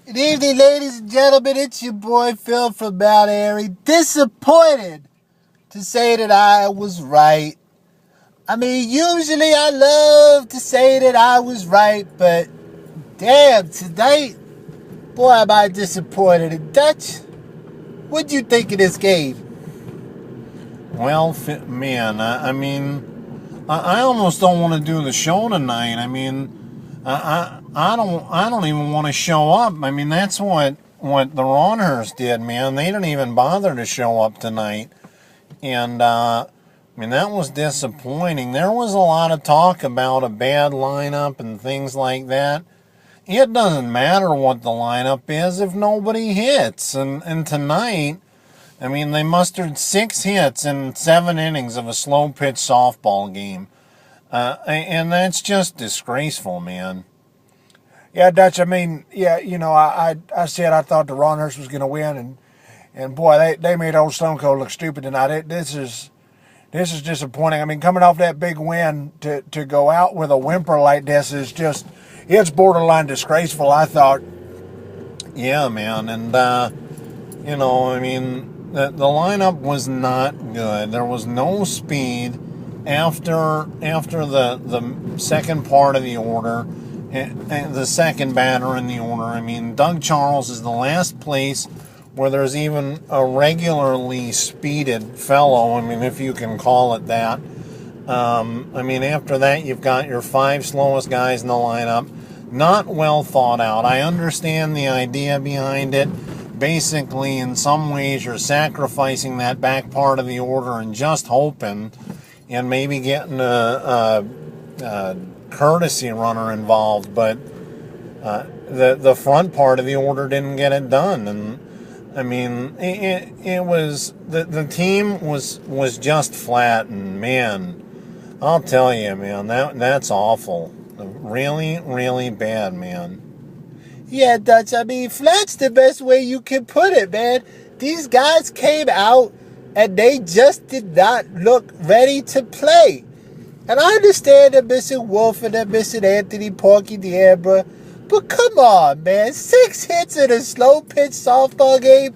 Good evening, ladies and gentlemen. It's your boy Phil from Mount Airy. Disappointed to say that I was right. I mean, usually I love to say that I was right, but damn, tonight, boy, am I disappointed. And Dutch, what'd you think of this game? Well, man, I almost don't want to do the show tonight. I mean, I don't even want to show up. I mean, that's what the Ronhers did, man. They didn't even bother to show up tonight, and I mean that was disappointing. There was a lot of talk about a bad lineup and things like that. It doesn't matter what the lineup is if nobody hits, and tonight. I mean, they mustered 6 hits in 7 innings of a slow pitch softball game. And that's just disgraceful, man. Yeah, Dutch, I mean, yeah, I said I thought the Ronhurst was going to win, and boy, they made old Stone Cold look stupid tonight. This is disappointing. I mean, coming off that big win to go out with a whimper like this is just, it's borderline disgraceful, I thought. Yeah, man, and, I mean, the lineup was not good. There was no speed after the second part of the order, and the second batter in the order. I mean, Doug Charles is the last place where there's even a regularly speeded fellow. I mean, if you can call it that. I mean, after that, you've got your 5 slowest guys in the lineup. Not well thought out. I understand the idea behind it. Basically, in some ways, you're sacrificing that back part of the order and just hoping and maybe getting a courtesy runner involved. But the front part of the order didn't get it done. And, I mean, it was... The team was just flat. And, man, I'll tell you, man, that's awful. Really, really bad, man. Yeah, Dutch, I mean, flat's the best way you can put it, man. These guys came out and they just did not look ready to play. And I understand they're missing Wolf and they're missing Anthony Porky D'Ambra, but come on, man. 6 hits in a slow pitch softball game.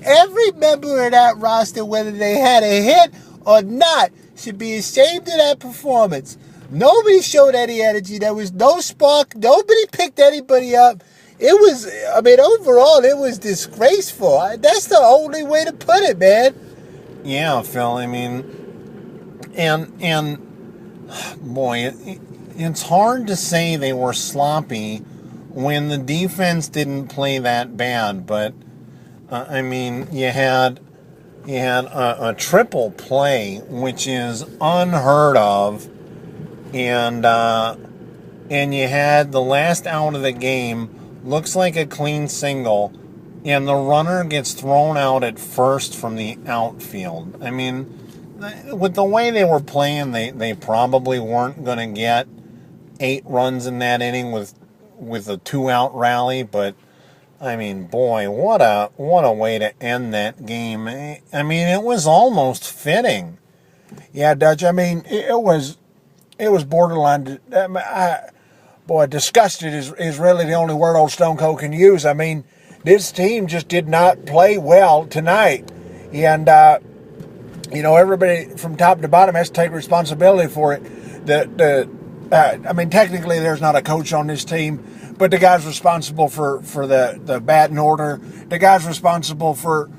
Every member of that roster, whether they had a hit or not, should be ashamed of that performance. Nobody showed any energy. There was no spark. Nobody picked anybody up. It was, I mean, overall, it was disgraceful. That's the only way to put it, man. Yeah, Phil, I mean, and boy, it's hard to say they were sloppy when the defense didn't play that bad, but, I mean, you had a triple play, which is unheard of, and you had the last out of the game. Looks like a clean single, and the runner gets thrown out at first from the outfield. I mean, with the way they were playing, they probably weren't going to get 8 runs in that inning with a 2-out rally, but I mean, boy, what a way to end that game. I mean, it was almost fitting. Yeah, Dutch, I mean, it was borderline. Boy, disgusted is really the only word old Stone Cold can use. I mean, this team just did not play well tonight. And, everybody from top to bottom has to take responsibility for it. I mean, technically there's not a coach on this team, but the guy's responsible for the batting order. The guy's responsible for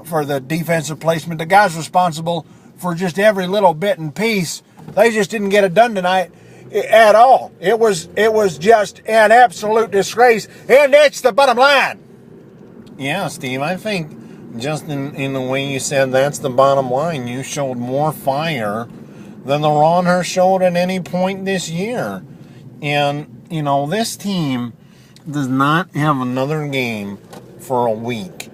the defensive placement. The guy's responsible for just every little bit and piece. They just didn't get it done tonight at all. It was just an absolute disgrace, and that's the bottom line. Yeah, Steve, I think just in the way you said that's the bottom line, you showed more fire than the Ronhurst showed at any point this year. And, this team does not have another game for a week.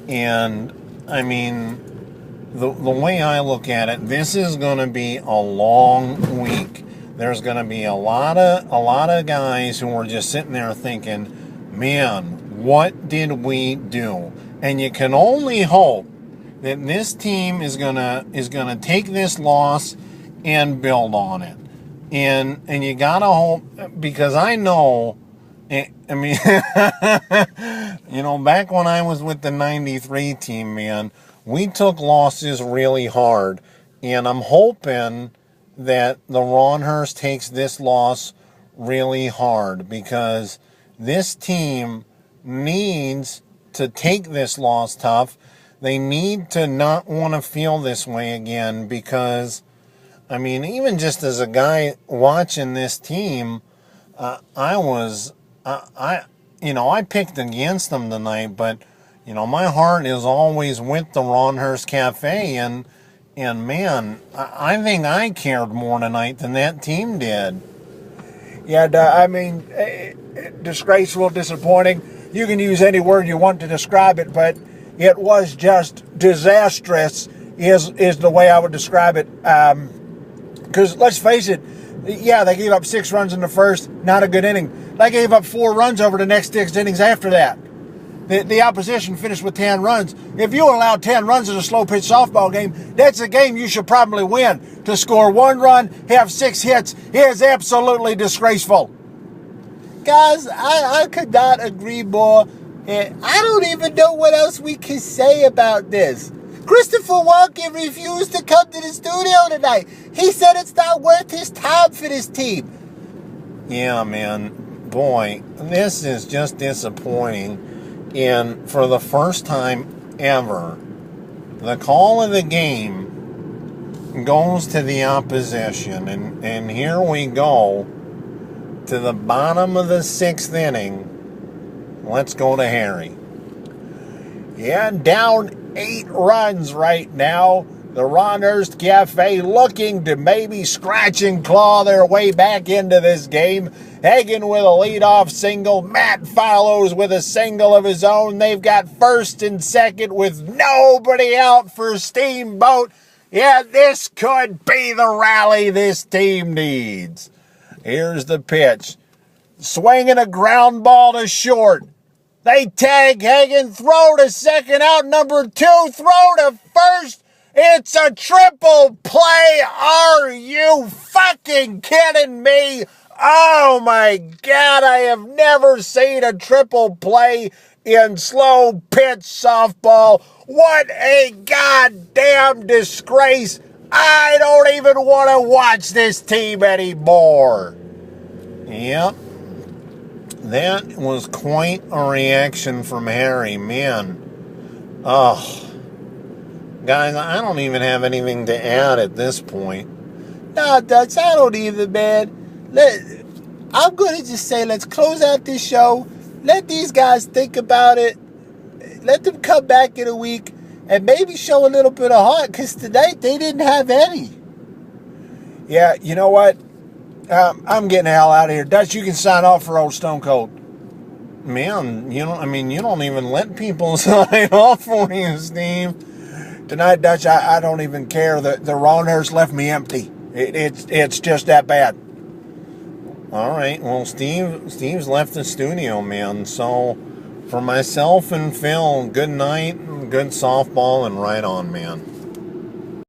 And, I mean, the way I look at it, this is going to be a long week. There's going to be a lot of guys who are just sitting there thinking, man, what did we do? And you can only hope that this team is gonna take this loss and build on it. And you gotta hope, because I know, I mean, You know, back when I was with the 93 team, man, we took losses really hard. And I'm hoping that the Ronhurst takes this loss really hard because this team needs to take this loss tough. They need to not want to feel this way again because, I mean, even just as a guy watching this team, I picked against them tonight, but, my heart is always with the Ronhurst Cafe, and man, I think I cared more tonight than that team did. Yeah, disgraceful, disappointing. You can use any word you want to describe it, but it was just disastrous is the way I would describe it. Because let's face it, yeah, they gave up 6 runs in the first, not a good inning. They gave up 4 runs over the next 6 innings after that. The opposition finished with 10 runs. If you allow 10 runs in a slow pitch softball game, that's a game you should probably win. To score 1 run, have 6 hits is absolutely disgraceful. Guys, I could not agree more. And I don't even know what else we can say about this. Christopher Walken refused to come to the studio tonight. He said it's not worth his time for this team. Yeah, man. Boy, this is just disappointing. And for the first time ever, the call of the game goes to the opposition. And here we go to the bottom of the 6th inning. Let's go to Harry. Yeah, down 8 runs right now. The Ronhurst Cafe looking to maybe scratch and claw their way back into this game. Hagen with a leadoff single. Matt follows with a single of his own. They've got first and second with nobody out for Steamboat. Yeah, this could be the rally this team needs. Here's the pitch. Swinging a ground ball to short. They tag Hagen, throw to second, out number 2, throw to first. It's a triple play. Are you fucking kidding me? Oh my God, I have never seen a triple play in slow pitch softball. What a goddamn disgrace. I don't even want to watch this team anymore. Yep. That was quite a reaction from Harry, man. Oh. Guys, I don't even have anything to add at this point. Nah, Dutch, I don't either, man. I'm going to just say let's close out this show. Let these guys think about it. Let them come back in a week and maybe show a little bit of heart because tonight they didn't have any. Yeah, you know what? I'm getting the hell out of here. Dutch, you can sign off for old Stone Cold. Man, you don't even let people sign off for you, Steve. Tonight, Dutch, I don't even care. The Ronhurst left me empty. It's just that bad. All right. Well, Steve's left the studio, man. So, for myself and Phil, good night, good softball, and right on, man.